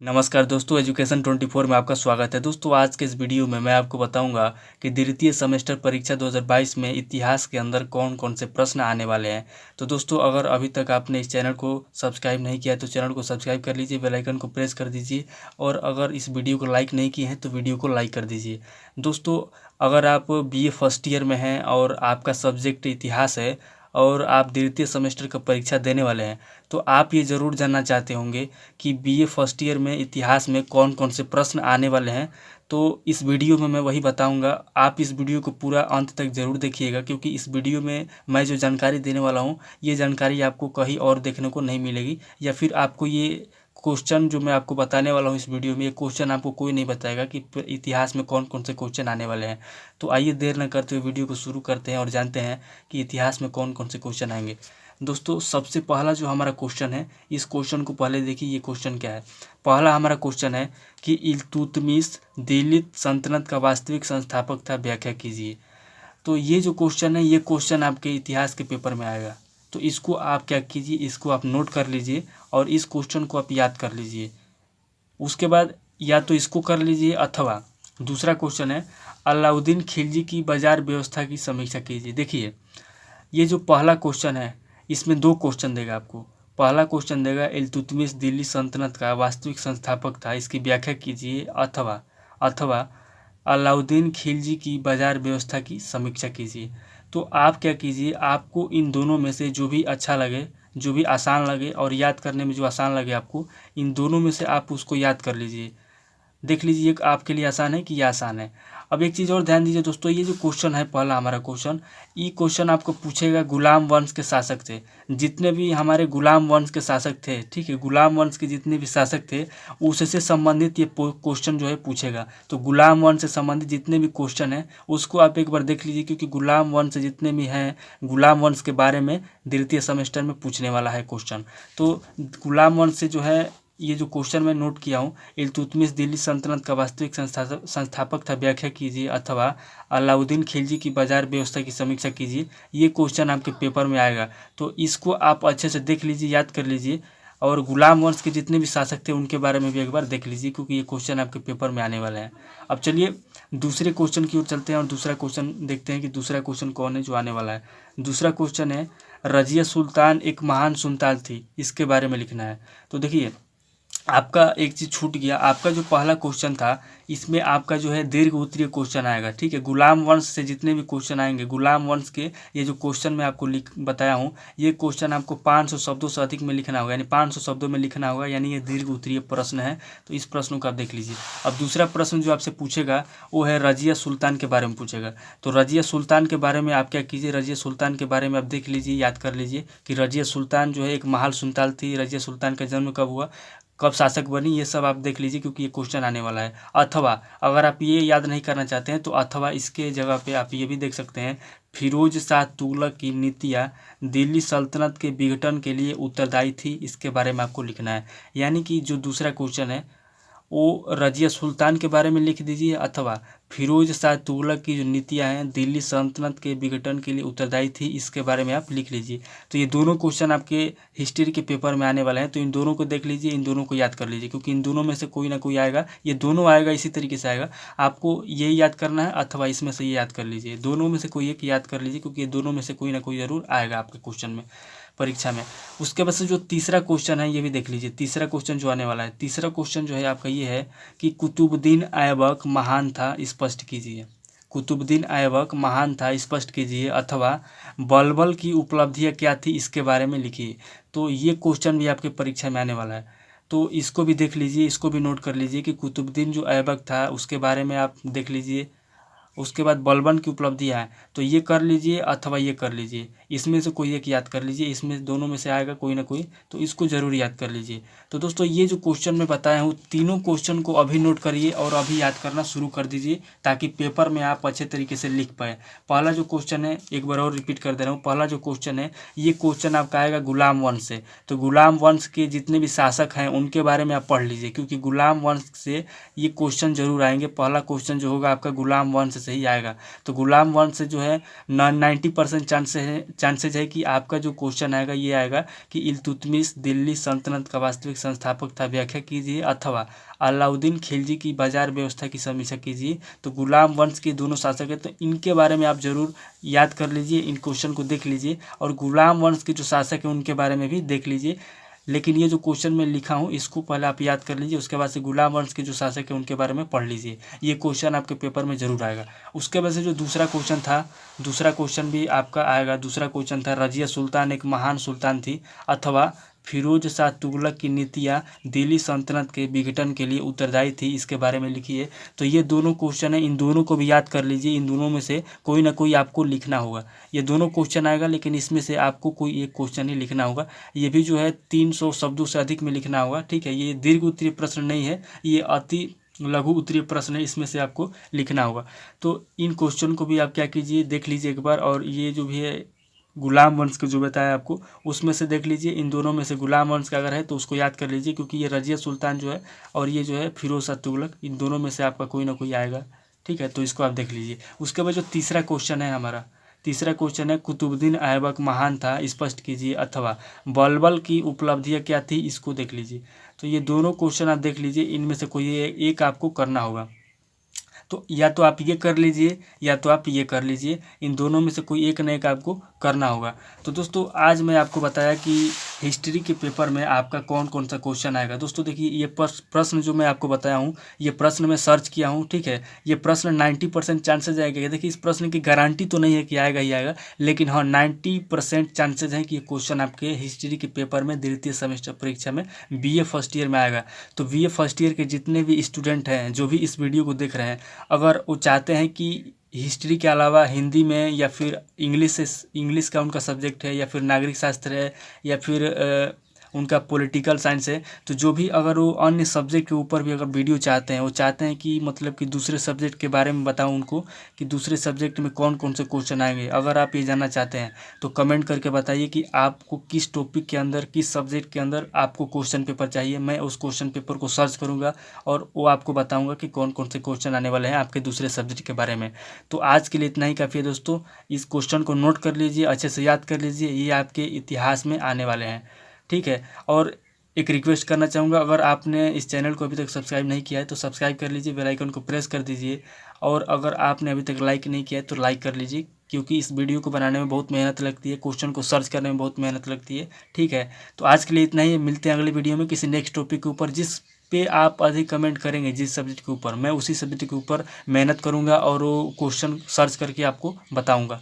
नमस्कार दोस्तों, एजुकेशन 24 में आपका स्वागत है। दोस्तों, आज के इस वीडियो में मैं आपको बताऊंगा कि द्वितीय सेमेस्टर परीक्षा 2022 में इतिहास के अंदर कौन कौन से प्रश्न आने वाले हैं। तो दोस्तों, अगर अभी तक आपने इस चैनल को सब्सक्राइब नहीं किया है तो चैनल को सब्सक्राइब कर लीजिए, बेल आइकन को प्रेस कर दीजिए और अगर इस वीडियो को लाइक नहीं किए हैं तो वीडियो को लाइक कर दीजिए। दोस्तों, अगर आप BA फर्स्ट ईयर में हैं और आपका सब्जेक्ट इतिहास है और आप द्वितीय सेमेस्टर का परीक्षा देने वाले हैं तो आप ये ज़रूर जानना चाहते होंगे कि BA फर्स्ट ईयर में इतिहास में कौन कौन से प्रश्न आने वाले हैं। तो इस वीडियो में मैं वही बताऊंगा। आप इस वीडियो को पूरा अंत तक ज़रूर देखिएगा, क्योंकि इस वीडियो में मैं जो जानकारी देने वाला हूँ ये जानकारी आपको कहीं और देखने को नहीं मिलेगी, या फिर आपको ये क्वेश्चन जो मैं आपको बताने वाला हूँ इस वीडियो में, ये क्वेश्चन आपको कोई नहीं बताएगा कि इतिहास में कौन कौन से क्वेश्चन आने वाले हैं। तो आइए देर न करते हुए वीडियो को शुरू करते हैं और जानते हैं कि इतिहास में कौन कौन से क्वेश्चन आएंगे। दोस्तों, सबसे पहला जो हमारा क्वेश्चन है, इस क्वेश्चन को पहले देखिए ये क्वेश्चन क्या है। पहला हमारा क्वेश्चन है कि इल्तुतमिश दिल्ली सल्तनत का वास्तविक संस्थापक था, व्याख्या कीजिए। तो ये जो क्वेश्चन है, ये क्वेश्चन आपके इतिहास के पेपर में आएगा। तो इसको आप क्या कीजिए, इसको आप नोट कर लीजिए और इस क्वेश्चन को आप याद कर लीजिए। उसके बाद या तो इसको कर लीजिए, अथवा दूसरा क्वेश्चन है अलाउद्दीन खिलजी की बाजार व्यवस्था की समीक्षा कीजिए। देखिए, ये जो पहला क्वेश्चन है इसमें दो क्वेश्चन देगा आपको। पहला क्वेश्चन देगा इल्तुतमिश दिल्ली सल्तनत का वास्तविक संस्थापक था, इसकी व्याख्या कीजिए, अथवा अलाउद्दीन खिलजी की बाजार व्यवस्था की समीक्षा कीजिए। तो आप क्या कीजिए, आपको इन दोनों में से जो भी अच्छा लगे, जो भी आसान लगे और याद करने में जो आसान लगे आपको, इन दोनों में से आप उसको याद कर लीजिए। देख लीजिए ये आपके लिए आसान है कि ये आसान है। अब एक चीज़ और ध्यान दीजिए दोस्तों, ये जो क्वेश्चन है पहला हमारा क्वेश्चन, ये क्वेश्चन आपको पूछेगा गुलाम वंश के शासक थे। जितने भी हमारे गुलाम वंश के शासक थे, ठीक है, गुलाम वंश के जितने भी शासक थे उससे संबंधित ये क्वेश्चन जो है पूछेगा। तो गुलाम वंश से संबंधित जितने भी क्वेश्चन हैं उसको आप एक बार देख लीजिए, क्योंकि गुलाम वंश जितने भी हैं, गुलाम वंश के बारे में द्वितीय सेमेस्टर में पूछने वाला है क्वेश्चन। तो गुलाम वंश से जो है ये जो क्वेश्चन मैं नोट किया हूँ, इल्तुतमिश दिल्ली सल्तनत का वास्तविक संस्थापक था, व्याख्या कीजिए, अथवा अलाउद्दीन खिलजी की बाजार व्यवस्था की समीक्षा कीजिए। ये क्वेश्चन आपके पेपर में आएगा। तो इसको आप अच्छे से देख लीजिए, याद कर लीजिए और गुलाम वंश के जितने भी शासक थे उनके बारे में भी एक बार देख लीजिए, क्योंकि ये क्वेश्चन आपके पेपर में आने वाले हैं। अब चलिए दूसरे क्वेश्चन की ओर चलते हैं और दूसरा क्वेश्चन देखते हैं कि दूसरा क्वेश्चन कौन है जो आने वाला है। दूसरा क्वेश्चन है रजिया सुल्तान एक महान सुल्तान थी, इसके बारे में लिखना है। तो देखिए, आपका एक चीज़ छूट गया। आपका जो पहला क्वेश्चन था इसमें आपका जो है दीर्घ उत्तरीय क्वेश्चन आएगा, ठीक है। गुलाम वंश से जितने भी क्वेश्चन आएंगे, गुलाम वंश के ये जो क्वेश्चन मैं आपको बताया हूँ, ये क्वेश्चन आपको 500 शब्दों से अधिक में लिखना होगा, यानी 500 शब्दों में लिखना होगा, यानी ये दीर्घ उत्तरीय प्रश्न है। तो इस प्रश्न को आप देख लीजिए। अब दूसरा प्रश्न जो आपसे पूछेगा वो है रजिया सुल्तान के बारे में पूछेगा। तो रजिया सुल्तान के बारे में आप क्या कीजिए, रजिया सुल्तान के बारे में आप देख लीजिए, याद कर लीजिए कि रजिया सुल्तान जो है एक महान सुल्तान थी। रजिया सुल्तान का जन्म कब हुआ, कब शासक बनी, ये सब आप देख लीजिए, क्योंकि ये क्वेश्चन आने वाला है। अथवा अगर आप ये याद नहीं करना चाहते हैं तो अथवा इसके जगह पे आप ये भी देख सकते हैं, फिरोज शाह तुगलक की नीतियाँ दिल्ली सल्तनत के विघटन के लिए उत्तरदायी थी, इसके बारे में आपको लिखना है। यानी कि जो दूसरा क्वेश्चन है वो रजिया सुल्तान के बारे में लिख दीजिए, अथवा फिरोज शाह तुगलक की जो नीतियाँ हैं दिल्ली सल्तनत के विघटन के लिए उत्तरदायी थी, इसके बारे में आप लिख लीजिए। तो ये दोनों क्वेश्चन आपके हिस्ट्री के पेपर में आने वाले हैं। तो इन दोनों को देख लीजिए, इन दोनों को याद कर लीजिए, क्योंकि इन दोनों में से कोई ना कोई आएगा। ये दोनों आएगा, इसी तरीके से आएगा। आपको यही याद करना है अथवा इसमें से ये याद कर लीजिए। दोनों में से कोई एक याद कर लीजिए, क्योंकि ये दोनों में से कोई ना कोई जरूर आएगा आपके क्वेश्चन में, परीक्षा में। उसके बाद से जो तीसरा क्वेश्चन है ये भी देख लीजिए। तीसरा क्वेश्चन जो आने वाला है, तीसरा क्वेश्चन जो है आपका ये है कि कुतुबुद्दीन ऐबक महान था, स्पष्ट कीजिए। कुतुबुद्दीन ऐबक महान था, स्पष्ट कीजिए, अथवा बलबल की उपलब्धियां क्या थी, इसके बारे में लिखिए। तो ये क्वेश्चन भी आपके परीक्षा में आने वाला है। तो इसको भी देख लीजिए, इसको भी नोट कर लीजिए कि कुतुबुद्दीन जो ऐबक था उसके बारे में आप देख लीजिए। उसके बाद बलबन की उपलब्धियाँ हैं, तो ये कर लीजिए अथवा ये कर लीजिए। इसमें से कोई एक याद कर लीजिए, इसमें दोनों में से आएगा कोई ना कोई, तो इसको ज़रूर याद कर लीजिए। तो दोस्तों, ये जो क्वेश्चन मैं बताया हूँ, तीनों क्वेश्चन को अभी नोट करिए और अभी याद करना शुरू कर दीजिए, ताकि पेपर में आप अच्छे तरीके से लिख पाए। पहला जो क्वेश्चन है, एक बार और रिपीट कर दे रहा हूँ, पहला जो क्वेश्चन है ये क्वेश्चन आपका आएगा गुलाम वंश से। तो गुलाम वंश के जितने भी शासक हैं उनके बारे में आप पढ़ लीजिए, क्योंकि गुलाम वंश से ये क्वेश्चन जरूर आएंगे। पहला क्वेश्चन जो होगा आपका गुलाम वंश से से ही आएगा। तो गुलाम वंश से जो है 90% चांसेज है कि आपका जो क्वेश्चन आएगा ये आएगा कि इल्तुतमिश दिल्ली सल्तनत का वास्तविक संस्थापक था, व्याख्या कीजिए। अथवा अलाउद्दीन खिलजी की बाजार व्यवस्था की समीक्षा कीजिए। तो गुलाम वंश के दोनों शासक हैं, तो इनके बारे में आप जरूर याद कर लीजिए, इन क्वेश्चन को देख लीजिए और गुलाम वंश के जो शासक हैं उनके बारे में भी देख लीजिए। लेकिन ये जो क्वेश्चन मैं लिखा हूँ इसको पहले आप याद कर लीजिए, उसके बाद से गुलाम वंश के जो शासक हैं उनके बारे में पढ़ लीजिए। ये क्वेश्चन आपके पेपर में जरूर आएगा। उसके बाद से जो दूसरा क्वेश्चन था, दूसरा क्वेश्चन भी आपका आएगा। दूसरा क्वेश्चन था रजिया सुल्तान एक महान सुल्तान थी अथवा फिरोज शाह तुगलक की नीतियाँ दिल्ली सल्तनत के विघटन के लिए उत्तरदायी थी, इसके बारे में लिखिए। तो ये दोनों क्वेश्चन है, इन दोनों को भी याद कर लीजिए। इन दोनों में से कोई ना कोई आपको लिखना होगा। ये दोनों क्वेश्चन आएगा लेकिन इसमें से आपको कोई एक क्वेश्चन ही लिखना होगा। ये भी जो है 300 शब्दों से अधिक में लिखना होगा, ठीक है। ये दीर्घ उत्तरीय प्रश्न नहीं है, ये अति लघु उत्तरीय प्रश्न है, इसमें से आपको लिखना होगा। तो इन क्वेश्चन को भी आप क्या कीजिए, देख लीजिए एक बार। और ये जो भी है गुलाम वंश का जो बताया आपको उसमें से देख लीजिए। इन दोनों में से गुलाम वंश का अगर है तो उसको याद कर लीजिए, क्योंकि ये रजिया सुल्तान जो है और ये जो है फिरोज शाह तुगलक, इन दोनों में से आपका कोई ना कोई आएगा, ठीक है। तो इसको आप देख लीजिए। उसके बाद जो तीसरा क्वेश्चन है हमारा, तीसरा क्वेश्चन है कुतुबुद्दीन ऐबक महान था, स्पष्ट कीजिए। अथवा बलबल की उपलब्धियाँ क्या थी, इसको देख लीजिए। तो ये दोनों क्वेश्चन आप देख लीजिए, इनमें से कोई एक आपको करना होगा। तो या तो आप ये कर लीजिए या तो आप ये कर लीजिए, इन दोनों में से कोई एक न एक आपको करना होगा। तो दोस्तों आज मैं आपको बताया कि हिस्ट्री के पेपर में आपका कौन कौन सा क्वेश्चन आएगा। दोस्तों देखिए ये प्रश्न जो मैं आपको बताया हूँ, ये प्रश्न मैं सर्च किया हूँ, ठीक है। ये प्रश्न 90% चांसेज आएगा। देखिए इस प्रश्न की गारंटी तो नहीं है कि आएगा ही आएगा, लेकिन हाँ 90% चांसेज हैं कि ये क्वेश्चन आपके हिस्ट्री के पेपर में द्वितीय सेमेस्टर परीक्षा में BA फर्स्ट ईयर में आएगा। तो BA फर्स्ट ईयर के जितने भी स्टूडेंट हैं जो भी इस वीडियो को देख रहे हैं, अगर वो चाहते हैं कि हिस्ट्री के अलावा हिंदी में या फिर इंग्लिश का उनका सब्जेक्ट है या फिर नागरिक शास्त्र है या फिर उनका पॉलिटिकल साइंस है, तो जो भी अगर वो अन्य सब्जेक्ट के ऊपर भी अगर वीडियो चाहते हैं, वो चाहते हैं कि मतलब कि दूसरे सब्जेक्ट के बारे में बताऊं उनको कि दूसरे सब्जेक्ट में कौन कौन से क्वेश्चन आएंगे, अगर आप ये जानना चाहते हैं तो कमेंट करके बताइए कि आपको किस टॉपिक के अंदर, किस सब्जेक्ट के अंदर आपको क्वेश्चन पेपर चाहिए। मैं उस क्वेश्चन पेपर को सर्च करूँगा और वो आपको बताऊँगा कि कौन कौन से क्वेश्चन आने वाले हैं आपके दूसरे सब्जेक्ट के बारे में। तो आज के लिए इतना ही काफ़ी है दोस्तों। इस क्वेश्चन को नोट कर लीजिए, अच्छे से याद कर लीजिए, ये आपके इतिहास में आने वाले हैं, ठीक है। और एक रिक्वेस्ट करना चाहूँगा, अगर आपने इस चैनल को अभी तक सब्सक्राइब नहीं किया है तो सब्सक्राइब कर लीजिए, बेल आइकन को प्रेस कर दीजिए। और अगर आपने अभी तक लाइक नहीं किया है तो लाइक कर लीजिए, क्योंकि इस वीडियो को बनाने में बहुत मेहनत लगती है, क्वेश्चन को सर्च करने में बहुत मेहनत लगती है, ठीक है। तो आज के लिए इतना ही, मिलते हैं अगले वीडियो में किसी नेक्स्ट टॉपिक के ऊपर, जिस पे आप अधिक कमेंट करेंगे, जिस सब्जेक्ट के ऊपर, मैं उसी सब्जेक्ट के ऊपर मेहनत करूँगा और वो क्वेश्चन सर्च करके आपको बताऊँगा।